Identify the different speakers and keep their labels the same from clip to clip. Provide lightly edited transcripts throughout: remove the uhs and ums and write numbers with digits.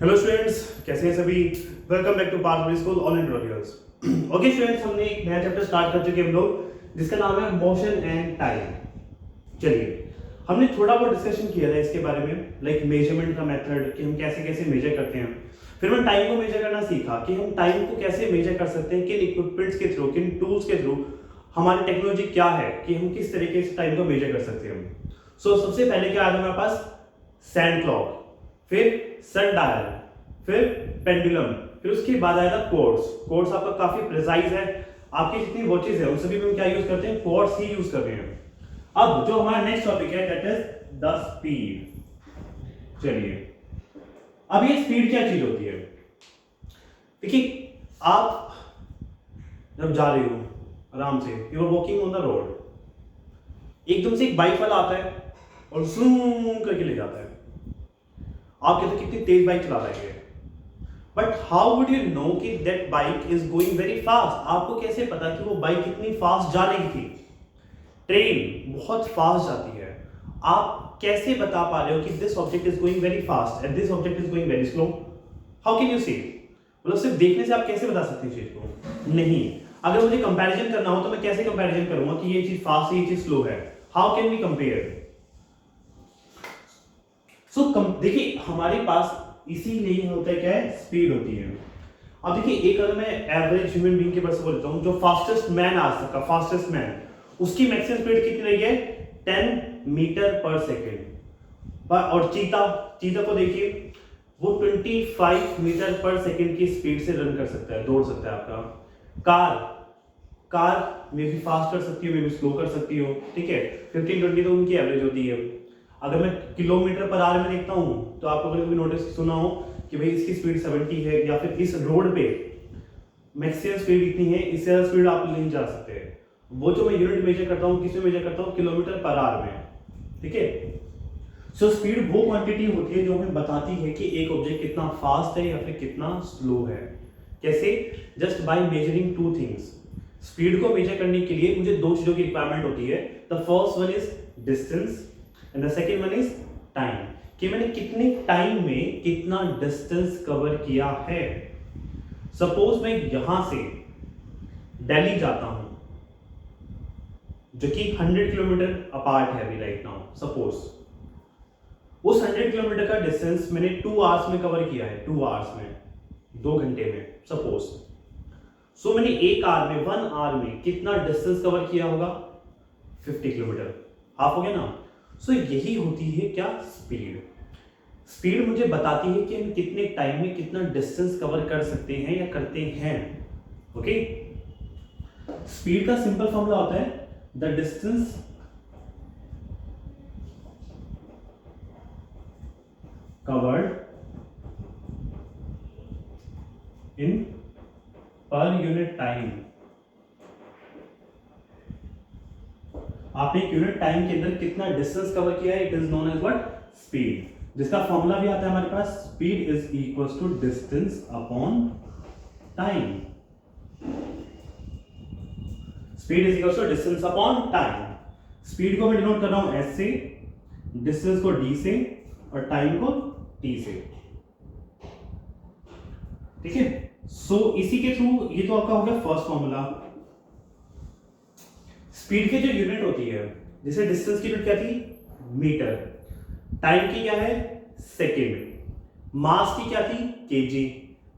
Speaker 1: Hello students, कैसे हैं सभी। Welcome back to part school online tutorials. Okay students, हमने एक नया चैप्टर स्टार्ट कर चुके हैं हम लोग, जिसका नाम है मोशन एंड टाइम। चलिए, हमने थोड़ा बहुत डिस्कशन किया था इसके बारे में, लाइक मेजरमेंट का मेथड कि हम कैसे कैसे मेजर करते हैं। फिर मैं टाइम को मेजर करना सीखा कि हम टाइम को कैसे मेजर कर सकते हैं, किन इक्विपमेंट्स के थ्रू, किन टूल्स के थ्रू, हमारी टेक्नोलॉजी क्या है कि हम किस तरीके से टाइम को मेजर कर सकते हैं। सो सबसे पहले क्या आया था हमारे पास, सैंड क्लॉक, फिर सन डायल, फिर पेंडुलम, फिर उसके बाद आया था क्वार्ट्स। क्वार्ट्स आपका काफी प्रिसाइज है, आपकी जितनी वॉचेस है उन सभी में हम क्या यूज करते हैं, क्वार्ट्स ही यूज कर रहे हैं। अब जो हमारा नेक्स्ट टॉपिक है दैट इज द स्पीड। चलिए, अब ये स्पीड क्या चीज होती है। देखिए, आप जब जा रहे हो आराम से, you are walking on the road, एकदम से एक बाइक वाला आता है और जूम करके ले जाता है। आप कहते हो कितनी तेज बाइक चला रहा है, but how would you know कि that bike is going very fast. आपको कैसे पता कि वो बाइक कितनी फास्ट जा रही थी। ट्रेन बहुत फास्ट जाती है, आप कैसे बता पा रहे हो कि this object is going very fast and this object is going very slow. How can you see, मतलब सिर्फ देखने से आप कैसे बता सकते हैं चीज को, नहीं। अगर मुझे कंपैरिजन करना हो तो मैं कैसे कंपैरिजन करूंगा कि ये चीज फास्ट है, ये चीज स्लो है। How can we compare. देखिए, हमारे पास इसीलिए होता है क्या है, स्पीड होती है। अब देखिए, एक अगर मैं एवरेज ह्यूमन बीइंग के बारे में बोलता हूं, जो फास्टेस्ट मैन आज तक का फास्टेस्ट मैन, उसकी मैक्सिमम स्पीड कितनी रही है, 10 मीटर पर सेकेंड। और चीता को देखिए, वो 25 मीटर पर सेकेंड की स्पीड से रन कर सकता है, दौड़ सकता है। आपका कार में भी फास्ट कर सकती हो, में भी स्लो कर सकती हो, ठीक है। 15-20 तो उनकी एवरेज होती है। अगर मैं किलोमीटर पर आवर में देखता हूं तो आपको कभी नोटिस सुना हो कि भाई इसकी स्पीड 70 है, या फिर इस रोड पे मैक्सिमम स्पीड इतनी है, इससे ज्यादा स्पीड आप नहीं जा सकते। वो जो मैं यूनिट मेजर करता हूं, किसमें मेजर करता हूं, किलोमीटर पर आवर में, ठीक है। सो स्पीड वो क्वांटिटी होती है जो हमें बताती है कि एक ऑब्जेक्ट कितना फास्ट है या फिर कितना स्लो है। कैसे, just by measuring two things. Speed को मेजर करने के लिए मुझे दो चीजों की रिक्वायरमेंट होती है। The first one is distance and the second one is time, कि मैंने कितने टाइम में कितना डिस्टेंस कवर किया है। सपोज मैं यहां से दिल्ली जाता हूं, जो कि 100 किलोमीटर अपार्ट है अभी राइट नाउ। सपोज उस 100 किलोमीटर का डिस्टेंस मैंने 2 आवर्स में कवर किया है, 2 आवर्स में, 2 घंटे में सपोज। सो मैंने 1 आवर में, 1 आवर में कितना डिस्टेंस कवर किया होगा, 50 किलोमीटर, हाफ हो गया ना। सो यही होती है क्या, स्पीड। स्पीड मुझे बताती है कि हम कितने टाइम में कितना डिस्टेंस कवर कर सकते हैं या करते हैं। ओके, स्पीड का सिंपल फॉर्मूला होता है the distance covered in per unit time. आपने एक यूनिट टाइम के अंदर कितना डिस्टेंस कवर किया है, it is known as what, speed. जिसका फॉर्मूला भी आता है हमारे पास, speed is equals to distance upon time. Speed is equals to distance upon time. Speed को मैं डिनोट कर रहा हूं एस से, डिस्टेंस को डी से, और टाइम को टी से, ठीक है। सो इसी के थ्रू, ये तो आपका हो गया फर्स्ट फॉर्मूला। स्पीड की जो यूनिट होती है, जैसे डिस्टेंस की यूनिट क्या थी, मीटर, टाइम की क्या है, सेकेंड, मास की क्या थी, केजी,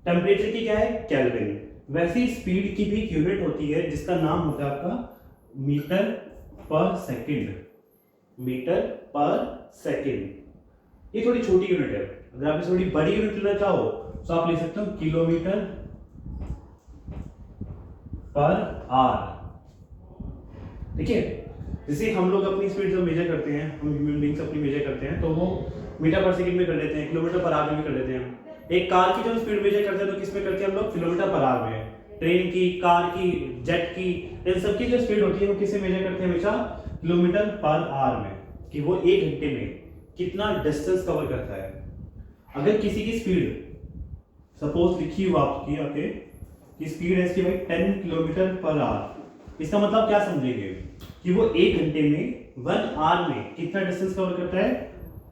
Speaker 1: टेम्परेचर की क्या है, केल्विन। वैसे ही स्पीड की भी एक यूनिट होती है जिसका नाम होता है आपका मीटर पर सेकेंड। मीटर पर सेकेंड ये थोड़ी छोटी यूनिट है। अगर आप इसे थोड़ी बड़ी यूनिट लेना चाहो तो आप ले सकते हो किलोमीटर पर आवर, ठीक है। जैसे हम लोग अपनी स्पीड जो मेजर करते हैं, हम ह्यूमन बीइंग्स अपनी मेजर करते हैं, तो वो मीटर पर सेकंड में कर लेते हैं, किलोमीटर पर आवर में भी कर लेते हैं। एक कार की जब स्पीड मेजर करते हैं तो किस में करते हैं हम लोग, किलोमीटर पर आवर में। ट्रेन की, कार की, जेट की, इन सबकी जो स्पीड होती है वो किससे मेजर करते हैं, हमेशा किलोमीटर पर आवर में, कि वो 1 घंटे में कितना डिस्टेंस कवर करता है। अगर किसी की स्पीड सपोज लिखी हुई आपकी आके कि स्पीड है इसकी भाई 10 किलोमीटर पर आवर, इसका मतलब क्या समझेंगे कि वो 1 घंटे में 1 आवर में कितना डिस्टेंस कवर करता है,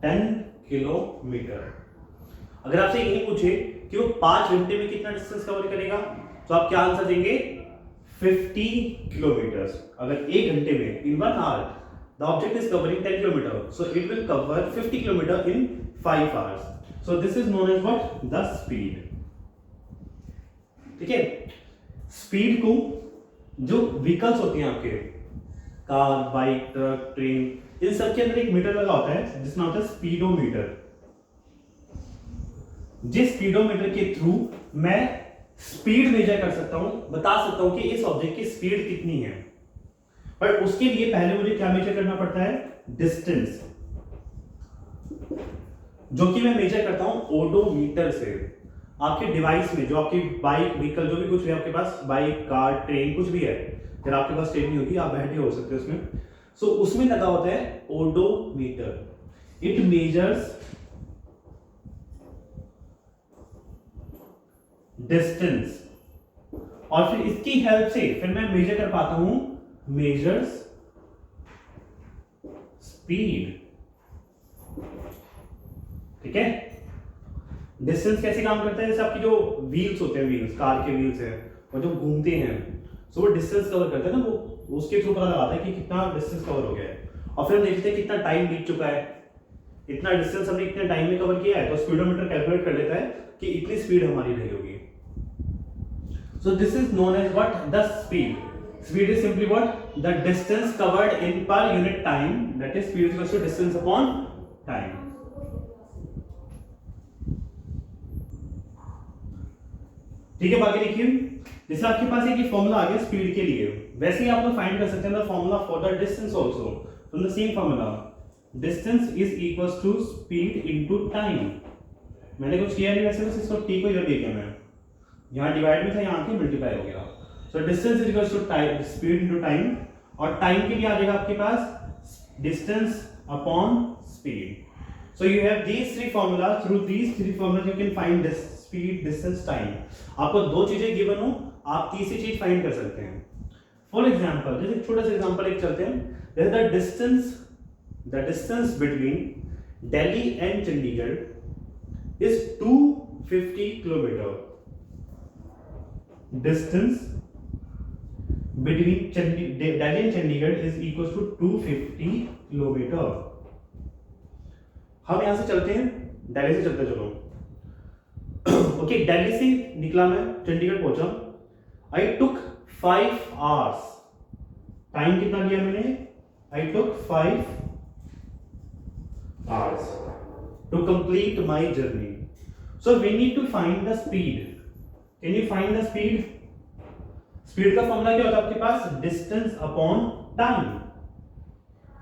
Speaker 1: 10 किलोमीटर। अगर आपसे यही पूछे कि वो 5 घंटे में कितना डिस्टेंस कवर करेगा, तो आप क्या आंसर देंगे? 50 किलोमीटर। अगर 1 घंटे में, in 1 hour the object is covering 10 kilometre, so it will cover 50 kilometre in 5 hours. So this is known as what? The speed. ठीक है, स्पीड को जो व्हीकल्स होते हैं आपके, कार, बाइक, ट्रक, ट्रेन, इन सब के अंदर एक मीटर लगा होता है जिसमें होता है स्पीडोमीटर। जिस स्पीडोमीटर के थ्रू मैं स्पीड मेजर कर सकता हूं, बता सकता हूं कि इस ऑब्जेक्ट की स्पीड कितनी है। पर उसके लिए पहले मुझे क्या मेजर करना पड़ता है? डिस्टेंस, जो कि मैं मेजर करता हूं ओडोमीटर से। आपके डिवाइस में, जो आपकी बाइक, व्हीकल, जो भी कुछ है आपके पास, बाइक, कार, ट्रेन, कुछ भी है, अगर आपके पास ट्रेन नहीं होगी, आप बैठे हो सकते हो उसमें, सो उसमें लगा होता है ओडोमीटर। इट मेजर्स डिस्टेंस, और फिर इसकी हेल्प से फिर मैं मेजर कर पाता हूं, मेजर्स स्पीड। ठीक है, डिस्टेंस कैसे काम करता है? जैसे आपकी जो व्हील्स होते हैं, व्हील्स, कार के व्हील्स हैं, और जो घूमते हैं, सो वो डिस्टेंस कवर करते हैं ना, वो उसके थ्रू पता लगाता है कि कितना डिस्टेंस कवर हो गया है। और फिर हम देखते हैं कितना टाइम बीत चुका है, इतना डिस्टेंस हमने इतने टाइम में कवर किया है, तो स्पीडोमीटर कैलकुलेट कर लेता है कि इतनी स्पीड हमारी रही होगी। So this is known as what? The speed. Speed is simply what? The distance covered in per unit time. That is, speed is equal to distance upon time. ठीक है, बाकी देखिए, जैसे आपके पास एक फॉर्मूला आ गया स्पीड के लिए, वैसे ही आप लोग फाइंड कर सकते हैं the formula for the distance also from the same formula. Distance is equals to speed into time. मैंने कुछ किया नहीं वैसे, बस इसको टी को इधर दे दिया, मैं यहाँ डिवाइड में था, यहाँ के मल्टीप्लाई हो गया। So distance is equals to time, speed into time, और टाइम के लिए आ जाएगा आपके पास distance upon speed. So you have these three formula, through these three formula you can find speed, distance, time. आपको दो चीजें गिवन हो, आप तीसरी चीज फाइंड कर सकते हैं। फॉर एग्जांपल, जैसे छोटा सा एग्जांपल एक चलते हैं, जैसे the distance between Delhi and Chandigarh is 250 kilometre. Distance between Delhi and Chandigarh is equals to 250 kilometre. हम यहां से चलते हैं, दिल्ली से चलते चलो। ओके, दिल्ली से निकला मैं, चंडीगढ़ पहुंचा। आई टुक 5 आवर्स। टाइम कितना लिया मैंने? I took 5 hours to complete my journey. So we need to find the speed. Can you find the speed? Speed का फॉर्मूला क्या होता है आपके पास? Distance upon time.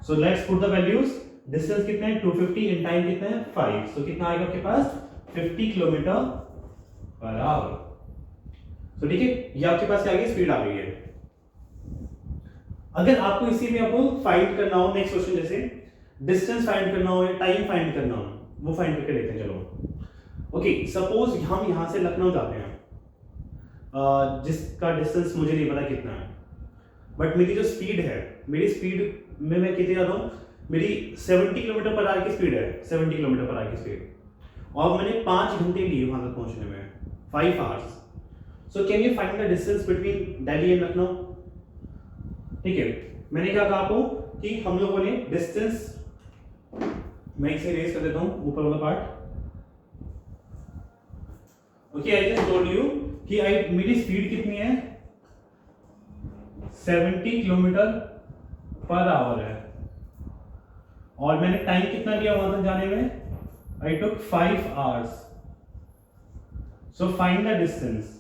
Speaker 1: So let's put the values. Distance कितना है? 250, एंड टाइम कितना है? 5। सो कितना आएगा आपके पास? 50 किलोमीटर पर आवर। तो ठीक है, ये आपके पास क्या आ गई? स्पीड आ गई है। अगर आपको इसी में आपको फाइंड करना हो, नेक्स्ट क्वेश्चन जैसे डिस्टेंस फाइंड करना हो या टाइम फाइंड करना हो, वो फाइंड करके देखते हैं। चलो ओके, सपोज हम यहां से लखनऊ जाते हैं, जिसका डिस्टेंस मुझे नहीं पता कितना है, बट मेरी जो स्पीड है, मेरी स्पीड में मैं कितने जाता हूँ, मेरी 70 किलोमीटर पर आवर की स्पीड है, 70 किलोमीटर पर आवर की स्पीड, और मैंने 5 घंटे लिए वहां तक पहुंचने में, 5 hours. So can you find the distance between Delhi and Lucknow? ठीक है, मैंने क्या कहा आपको कि हम लोगों ने डिस्टेंस, मैं इसे रेज कर देता हूं ऊपर वाला part. Okay, I just told you कि मेरी स्पीड कितनी है? 70 किलोमीटर पर आवर है, और मैंने टाइम कितना लिया वहां तक जाने में? आई took 5 hours. So find the distance.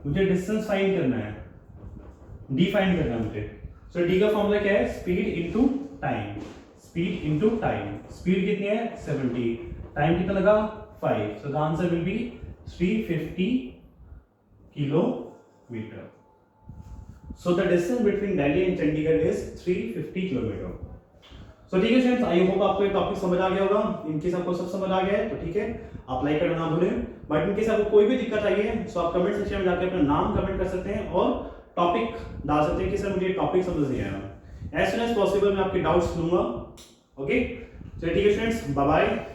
Speaker 1: मुझे डिस्टेंस फाइंड करना है, डी फाइंड करना है मुझे। सो डी का फॉर्मूला क्या है? Speed into time. Speed into time. Speed कितनी है? 70, टाइम कितना लगा? 5। So the answer will be 350 kilometre. So the distance between Delhi and Chandigarh is 350 kilometre. So ठीक है फ्रेंड्स, आई होप आपको ये टॉपिक समझ आ गया होगा। इनकेस आपको सब समझ आ गया है तो ठीक है, आप लाइक करना ना भूलें। बट इनकेस आपको कोई भी दिक्कत आई है तो आप कमेंट सेक्शन में जाकर अपना नाम कमेंट कर सकते हैं और टॉपिक डाल सकते हैं कि सर मुझे टॉपिक समझ नहीं आया। एज सुन एज पॉसिबल मैं आपके डाउट्स लूंगा। ओके, तो ठीक है फ्रेंड्स, बाय बाय।